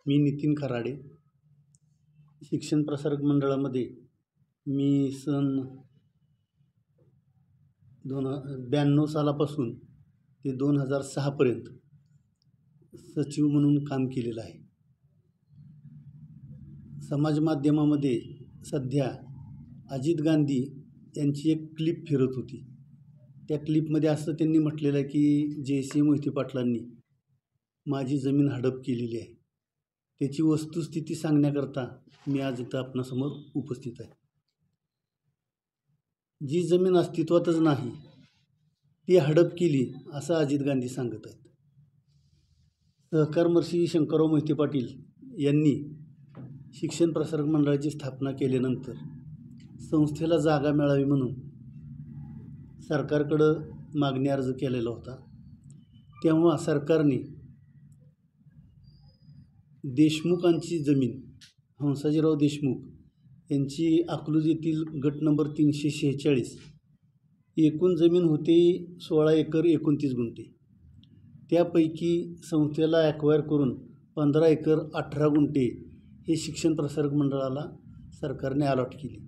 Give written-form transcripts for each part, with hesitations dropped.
मी नितीन खराडे. शिक्षण प्रसारक मंडळामध्ये मी सन 92 सालापासून ते 2006 पर्यंत सचिव म्हणून काम केलेलं आहे. समाज माध्यमामध्ये सध्या अजित गांधी यांची एक क्लिप फिरत होती. त्या क्लिपमध्ये असं त्यांनी म्हटलेलं आहे की जे.सी. मोहिते पाटलांनी माझी जमीन हडप केलेली आहे. त्याची वस्तुस्थिती सांगण्याकरता मी आज इथं आपणासमोर उपस्थित आहे. जी जमीन अस्तित्वातच नाही ती हडप केली असं अजित गांधी सांगत आहेत. सहकारमर्षी शंकरराव मोहिते पाटील यांनी शिक्षण प्रसारक मंडळाची स्थापना केल्यानंतर संस्थेला जागा मिळावी म्हणून सरकारकडं मागणी अर्ज केलेला होता. तेव्हा सरकारने देशमुखांची जमीन, हंसाजीराव देशमुख यांची अकलूज येथील गट नंबर 346 एकूण जमीन होती 16 एकर 29 गुंठे. त्यापैकी संस्थेला ॲक्वायर करून 15 एकर 18 गुंठे हे शिक्षण प्रसारक मंडळाला सरकारने अलॉट केली.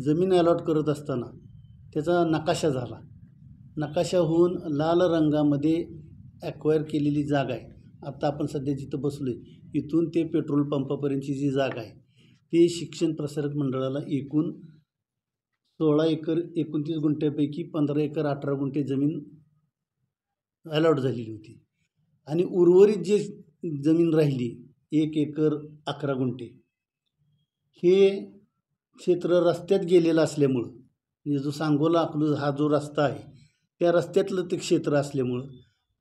जमीन अलॉट करत असताना त्याचा नकाशा झाला. नकाशा होऊन लाल रंगामध्ये ॲक्वायर केलेली जागा आहे. आता आपण सध्या जिथं बसलो आहे इथून ते पेट्रोल पंपापर्यंतची जी जागा आहे ती शिक्षण प्रसारक मंडळाला एकूण 16 एकर 29 गुंठ्यापैकी 15 एकर 18 गुंठे जमीन अलॉट झालेली होती. आणि उर्वरित जे जमीन राहिली 1 एकर 11 गुंठे हे क्षेत्र रस्त्यात गेलेलं असल्यामुळं, म्हणजे जो सांगोला अकलूज हा जो रस्ता आहे त्या रस्त्यातलं ते क्षेत्र असल्यामुळं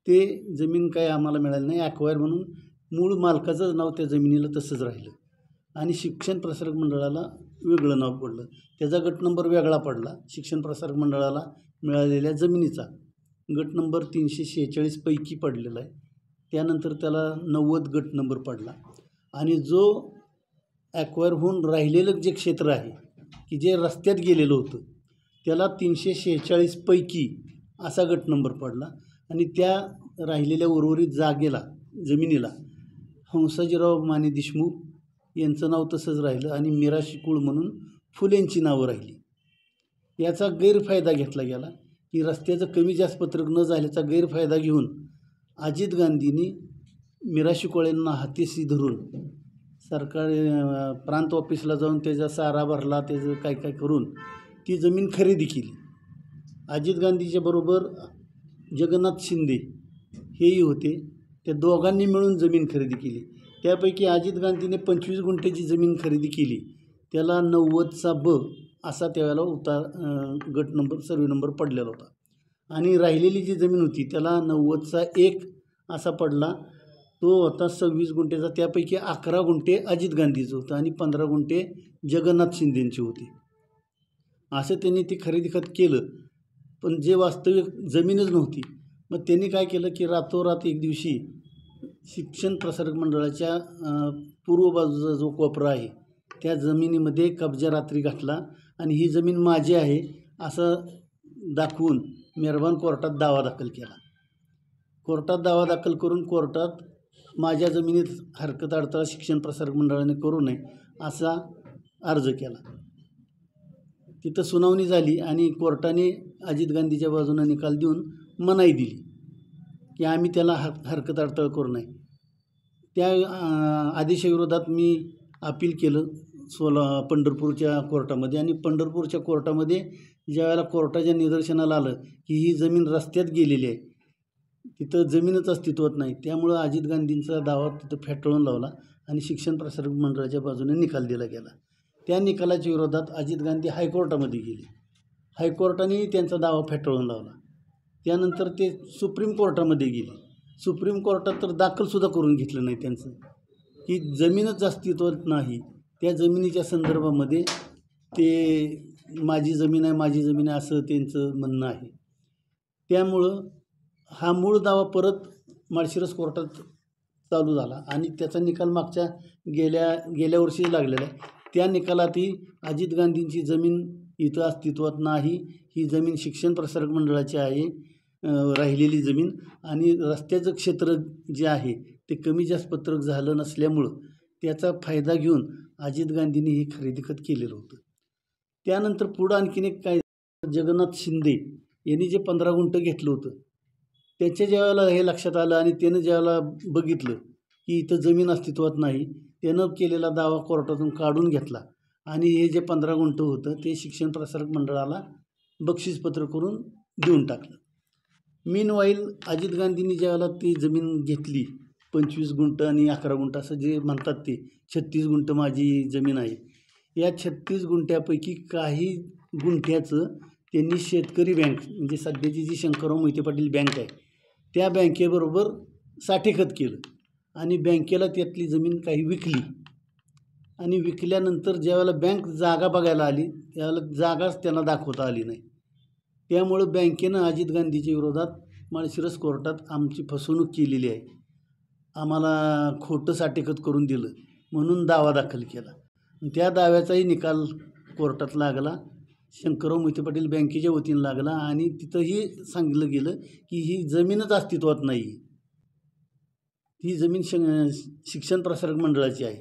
ते जमीन काय आम्हाला मिळाली नाही. ॲक्वायर म्हणून मूळ मालकाचंच नाव त्या जमिनीला तसंच राहिलं आणि शिक्षण प्रसारक मंडळाला वेगळं नाव पडलं. त्याचा गट नंबर वेगळा पडला. शिक्षण प्रसारक मंडळाला मिळालेल्या जमिनीचा गट नंबर 346 पैकी पडलेला आहे. त्यानंतर त्याला 90 गट नंबर पडला आणि जो ॲक्वायर होऊन राहिलेलं जे क्षेत्र आहे की जे रस्त्यात गेलेलं होतं त्याला 346 पैकी असा गट नंबर पडला आणि त्या राहिलेल्या उर्वरित जागेला जमिनीला हंसाजीराव माने देशमुख यांचं नाव तसंच राहिलं आणि मीराशी कुळ म्हणून फुलेंची नावं राहिली. याचा गैरफायदा घेतला गेला की रस्त्याचं कमी जास्त पत्रक न झाल्याचा गैरफायदा घेऊन अजित गांधींनी मीराशी कोळेंना हातीशी धरून सरकारी प्रांत ऑफिसला जाऊन त्याचा सारा भरला, त्याचं काय काय करून ती जमीन खरेदी केली. अजित गांधीच्या बरोबर जगन्नाथ शिंदे हेही होते. त्या दोघांनी मिळून जमीन खरेदी केली. त्यापैकी अजित गांधीने 25 गुंठेची जमीन खरेदी केली. त्याला 90चा ब असा त्यावेळेला गट नंबर सर्वे नंबर पडलेला होता आणि राहिलेली जी जमीन होती त्याला 90चा 1 असा पडला. तो होता 26 गुंठेचा. त्यापैकी 11 गुंठे अजित गांधीचं होतं आणि 15 गुंठे जगन्नाथ शिंदेंचे होते. असं त्यांनी ती खरेदी खत केलं. पण जे वास्तविक जमीनच नव्हती. मग त्यांनी काय केलं की रातोरात एक दिवशी शिक्षण प्रसारक मंडळाच्या पूर्व बाजूचा जो कोपरा आहे त्या जमिनीमध्ये कब्जा रात्री घातला आणि ही जमीन माझी आहे असं दाखवून मेहरबान कोर्टात दावा दाखल केला. कोर्टात दावा दाखल करून कोर्टात माझ्या जमिनीत हरकत अडथळा शिक्षण प्रसारक मंडळाने करू नये असा अर्ज केला. तिथं सुनावणी झाली आणि कोर्टाने अजित गांधीच्या बाजूने निकाल देऊन मनाई दिली की आम्ही त्याला हरकत अडथळा करू नये. त्या आदेशाविरोधात मी अपील केलं पंढरपूरच्या कोर्टामध्ये आणि पंढरपूरच्या कोर्टामध्ये ज्यावेळेला कोर्टाच्या निदर्शनाला आलं की ही जमीन रस्त्यात गेलेली आहे, तिथं जमीनच अस्तित्वात नाही, त्यामुळं अजित गांधींचा दावा तिथं फेटाळून लावला आणि शिक्षण प्रसारक मंडळाच्या बाजूने निकाल दिला गेला. त्या निकालाच्या विरोधात अजित गांधी हायकोर्टामध्ये गेले. हायकोर्टाने त्यांचा दावा फेटाळून लावला. त्यानंतर ते सुप्रीम कोर्टामध्ये गेले. सुप्रीम कोर्टात तर दाखलसुद्धा करून घेतलं नाही त्यांचं की जमीनच अस्तित्वात नाही. त्या जमिनीच्या संदर्भामध्ये ते माझी जमीन आहे असं त्यांचं म्हणणं आहे. त्यामुळं हा मूळ दावा परत माळशिरस कोर्टात चालू झाला आणि त्याचा निकाल मागच्या गेल्या वर्षी लागलेला आहे. त्या निकालातही अजित गांधींची जमीन इथं अस्तित्वात नाही. ही जमीन शिक्षण प्रसारक मंडळाची आहे राहिलेली जमीन आणि रस्त्याचं क्षेत्र जे आहे ते कमी जास्त पत्रक झालं नसल्यामुळं त्याचा फायदा घेऊन अजित गांधींनी हे खरेदी खत केलेलं होतं. त्यानंतर पुढं आणखीन एक काय, जगन्नाथ शिंदे यांनी जे 15 गुंठ घेतलं होतं, त्याच्या ज्यावेळेला हे लक्षात आलं आणि त्यानं ज्यावेळेला बघितलं की इथं जमीन अस्तित्वात नाही, त्यानं केलेला दावा कोर्टातून काढून घेतला आणि हे जे 15 गुंठ होतं ते शिक्षण प्रसारक मंडळाला बक्षीसपत्र करून देऊन टाकलं. मीनवाईल अजित गांधींनी ज्यावेळेला ती जमीन घेतली, 25 गुंठ आणि 11 गुंठ असं जे म्हणतात, ते 36 गुंठ माझी जमीन आहे. या 36 गुंठ्यापैकी काही गुंठ्याचं त्यांनी शेतकरी बँक, म्हणजे सध्याची जी शंकरराव मोहिते पाटील बँक आहे, त्या बँकेबरोबर साठेखत केलं आणि बँकेला त्यातली जमीन काही विकली. आणि विकल्यानंतर ज्यावेळेला बँक जागा बघायला आली त्यावेळेला जागाच त्यांना दाखवता आली नाही. त्यामुळं बँकेनं अजित गांधीच्या विरोधात माळशिरस कोर्टात आमची फसवणूक केलेली आहे, आम्हाला खोटं साठेखत करून दिलं म्हणून दावा दाखल केला. त्या दाव्याचाही निकाल कोर्टात लागला, शंकरराव मोहिते पाटील बँकेच्या वतीनं लागला आणि तिथंही सांगितलं गेलं की ही जमीनच अस्तित्वात नाही, ही जमीन शिक्षण प्रसारक मंडळाची आहे.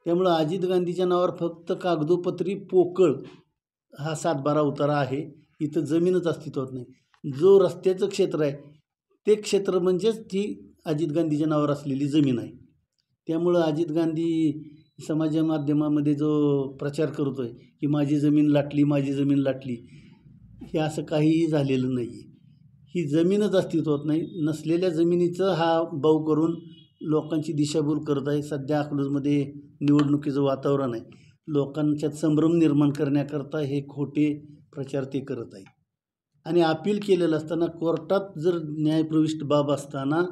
त्यामुळं अजित गांधीच्या नावावर फक्त कागदोपत्री पोकळ हा 7-12 उतारा आहे, इथं जमीनच अस्तित्वात नाही. जो रस्त्याचं क्षेत्र आहे ते क्षेत्र म्हणजेच ती अजित गांधीच्या नावावर असलेली जमीन आहे. त्यामुळं अजित गांधी समाज माध्यमामध्ये जो प्रचार करतो आहे की माझी जमीन लाटली, माझी जमीन लाटली, हे असं काहीही झालेलं नाही आहे. ही जमीनच अस्तित्वात नाही. नसलेल्या जमिनीचं हा बाऊ करून लोकांची दिशाभूल करत आहे. सध्या अकलूजमध्ये निवडणुकीचं वातावरण आहे, लोकांच्यात संभ्रम निर्माण करण्याकरता हे खोटे प्रचार ते करत आहे. आणि अपील केलेलं असताना, कोर्टात जर न्यायप्रविष्ट बाब असताना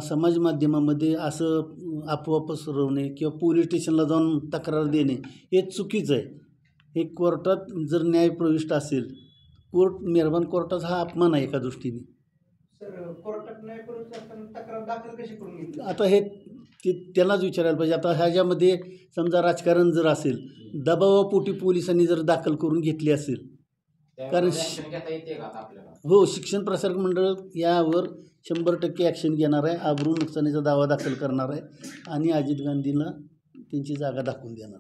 समाज माध्यमामध्ये असं अफवा पसरवणे किंवा पोलीस स्टेशनला जाऊन तक्रार देणे हे चुकीचं आहे. हे कोर्टात जर न्यायप्रविष्ट असेल, मेहरबान कोर्टाचा हा अपमान आहे एका दृष्टीने. सर, कोर्टात न्यायप्रविष्ट असताना तक्रार दाखल कशी करून घेतली? आता हे त्यालाच विचारायला पाहिजे. आता ह्याच्यामध्ये समजा राजकारण जर असेल, दबावापोटी पोलिसांनी जर दाखल करून घेतली असेल, कारण हो, शिक्षण प्रसारक मंडळ यावर 100% ॲक्शन घेणार आहे, आबरू नुकसानीचा दावा दाखल करणार आहे आणि अजित गांधींना त्यांची जागा दाखवून देणार.